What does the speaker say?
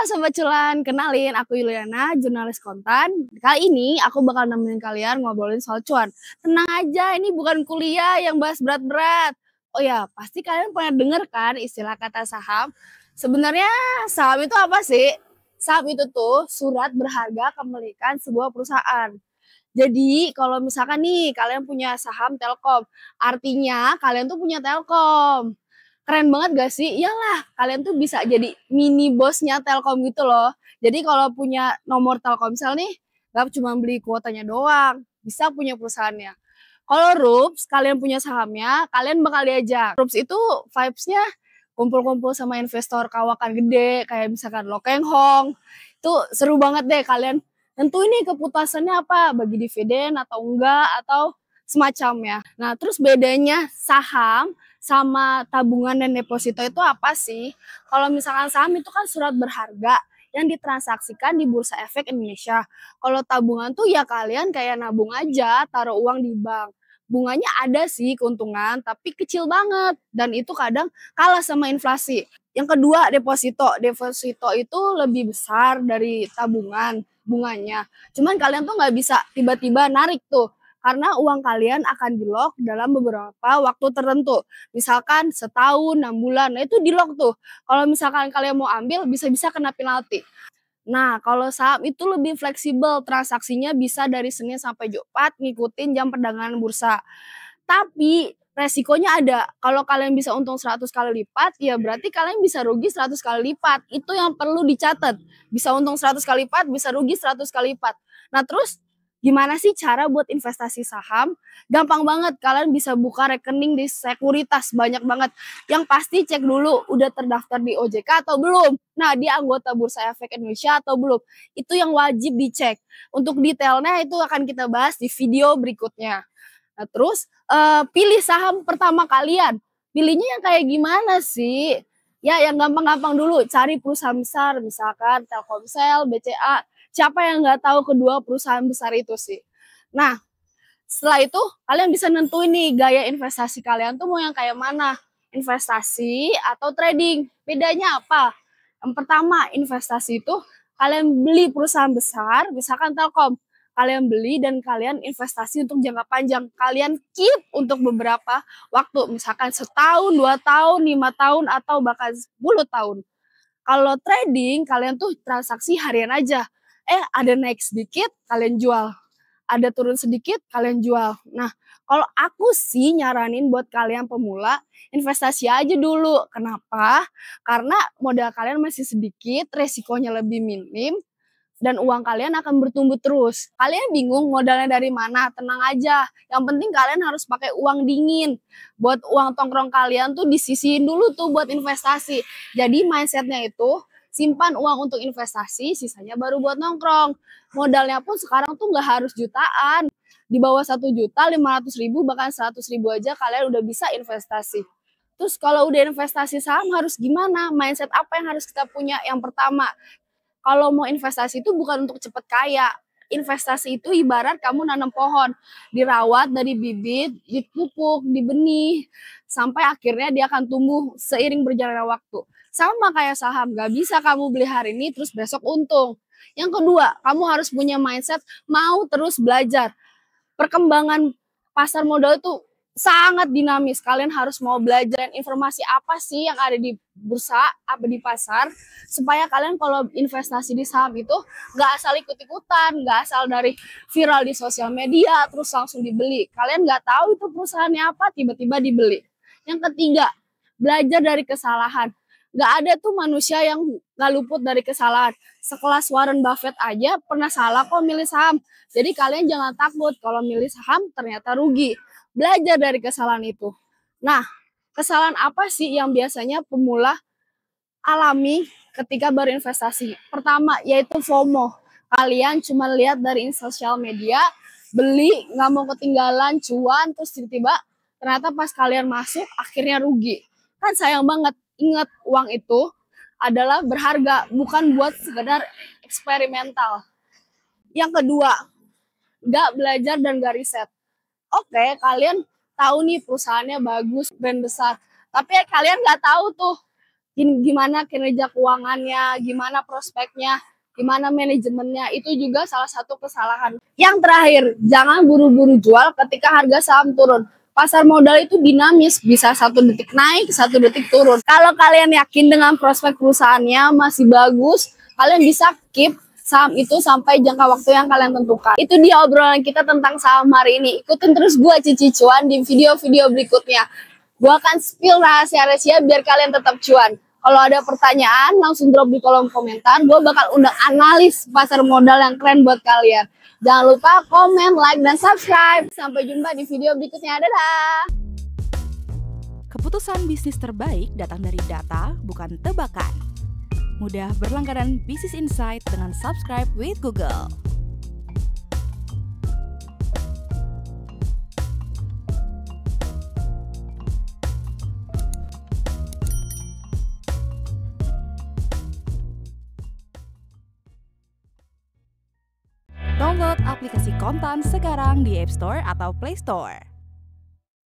Sobat Cuan, kenalin aku Yuliana, jurnalis konten. Kali ini aku bakal nemenin kalian ngobrolin soal cuan. Tenang aja, ini bukan kuliah yang bahas berat-berat. Oh ya, pasti kalian pernah denger kan istilah kata saham? Sebenarnya saham itu apa sih? Saham itu tuh surat berharga kepemilikan sebuah perusahaan. Jadi kalau misalkan nih kalian punya saham Telkom, artinya kalian tuh punya Telkom. Keren banget gak sih? Iyalah, kalian tuh bisa jadi mini bosnya Telkom gitu loh. Jadi kalau punya nomor Telkomsel nih, gak cuma beli kuotanya doang, bisa punya perusahaannya. Kalau RUPS, kalian punya sahamnya, kalian bakal diajak. RUPS itu vibes-nya kumpul-kumpul sama investor kawakan gede, kayak misalkan Lokeng Hong. Itu seru banget deh, kalian tentu ini keputusannya apa, bagi dividen atau enggak, atau semacamnya. Nah, terus bedanya saham sama tabungan dan deposito itu apa sih? Kalau misalkan saham itu kan surat berharga yang ditransaksikan di Bursa Efek Indonesia. Kalau tabungan tuh ya kalian kayak nabung aja, taruh uang di bank. Bunganya ada sih keuntungan, tapi kecil banget. Dan itu kadang kalah sama inflasi. Yang kedua, deposito. Deposito itu lebih besar dari tabungan bunganya. Cuman kalian tuh nggak bisa tiba-tiba narik tuh. Karena uang kalian akan di-lock dalam beberapa waktu tertentu. Misalkan setahun, 6 bulan, nah itu di-lock tuh. Kalau misalkan kalian mau ambil, bisa-bisa kena penalti. Nah, kalau saham itu lebih fleksibel, transaksinya bisa dari Senin sampai Jumat, ngikutin jam perdagangan bursa. Tapi resikonya ada, kalau kalian bisa untung 100 kali lipat, ya berarti kalian bisa rugi 100 kali lipat. Itu yang perlu dicatat. Bisa untung 100 kali lipat, bisa rugi 100 kali lipat. Nah, terus gimana sih cara buat investasi saham? Gampang banget, kalian bisa buka rekening di sekuritas, banyak banget. Yang pasti cek dulu udah terdaftar di OJK atau belum. Nah, dia anggota Bursa Efek Indonesia atau belum. Itu yang wajib dicek. Untuk detailnya itu akan kita bahas di video berikutnya. Nah, terus pilih saham pertama kalian. Pilihnya yang kayak gimana sih? Ya, yang gampang-gampang dulu. Cari perusahaan besar, misalkan Telkomsel, BCA. Siapa yang nggak tahu kedua perusahaan besar itu sih? Nah, setelah itu kalian bisa nentuin nih gaya investasi kalian tuh mau yang kayak mana? Investasi atau trading? Bedanya apa? Yang pertama, investasi itu kalian beli perusahaan besar, misalkan Telkom. Kalian beli dan kalian investasi untuk jangka panjang. Kalian keep untuk beberapa waktu, misalkan setahun, 2 tahun, 5 tahun, atau bahkan 10 tahun. Kalau trading, kalian tuh transaksi harian aja. Ada naik sedikit, kalian jual. Ada turun sedikit, kalian jual. Nah, kalau aku sih nyaranin buat kalian pemula, investasi aja dulu. Kenapa? Karena modal kalian masih sedikit, resikonya lebih minim, dan uang kalian akan bertumbuh terus. Kalian bingung modalnya dari mana? Tenang aja. Yang penting kalian harus pakai uang dingin. Buat uang tongkrong kalian tuh disisihin dulu tuh buat investasi. Jadi mindsetnya itu simpan uang untuk investasi, sisanya baru buat nongkrong. Modalnya pun sekarang tuh nggak harus jutaan. Di bawah 1.500.000 bahkan 100.000 aja kalian udah bisa investasi. Terus kalau udah investasi saham harus gimana? Mindset apa yang harus kita punya? Yang pertama, kalau mau investasi itu bukan untuk cepet kaya. Investasi itu ibarat kamu nanam pohon, dirawat dari bibit, dipupuk, dibenih, sampai akhirnya dia akan tumbuh seiring berjalannya waktu. Sama kayak saham, gak bisa kamu beli hari ini terus besok untung. Yang kedua, kamu harus punya mindset mau terus belajar. Perkembangan pasar modal itu sangat dinamis. Kalian harus mau belajar informasi apa sih yang ada di bursa, apa di pasar, supaya kalian kalau investasi di saham itu nggak asal ikut-ikutan, nggak asal dari viral di sosial media terus langsung dibeli. Kalian nggak tahu itu perusahaannya apa, tiba-tiba dibeli. Yang ketiga, belajar dari kesalahan. Nggak ada tuh manusia yang nggak luput dari kesalahan. Sekelas Warren Buffett aja pernah salah kok milih saham. Jadi kalian jangan takut kalau milih saham ternyata rugi. Belajar dari kesalahan itu. Nah, kesalahan apa sih yang biasanya pemula alami ketika berinvestasi? Pertama, yaitu FOMO. Kalian cuma lihat dari sosial media, beli, nggak mau ketinggalan, cuan, terus tiba-tiba ternyata pas kalian masuk, akhirnya rugi. Kan sayang banget. Ingat, uang itu adalah berharga, bukan buat sekedar eksperimental. Yang kedua, nggak belajar dan nggak riset. Oke, kalian tahu nih perusahaannya bagus, brand besar. Tapi kalian nggak tahu tuh gimana kinerja keuangannya, gimana prospeknya, gimana manajemennya, itu juga salah satu kesalahan. Yang terakhir, jangan buru-buru jual ketika harga saham turun. Pasar modal itu dinamis, bisa 1 detik naik, 1 detik turun. Kalau kalian yakin dengan prospek perusahaannya masih bagus, kalian bisa keep saham itu sampai jangka waktu yang kalian tentukan. Itu dia obrolan kita tentang saham hari ini. Ikutin terus gue Cici Cuan di video-video berikutnya. Gue akan spill rahasia-rahasia biar kalian tetap cuan. Kalau ada pertanyaan, langsung drop di kolom komentar. Gue bakal undang analis pasar modal yang keren buat kalian. Jangan lupa komen, like, dan subscribe. Sampai jumpa di video berikutnya. Dadah! Keputusan bisnis terbaik datang dari data, bukan tebakan. Mudah berlangganan Business Insight dengan subscribe with Google. Download aplikasi Kontan sekarang di App Store atau Play Store.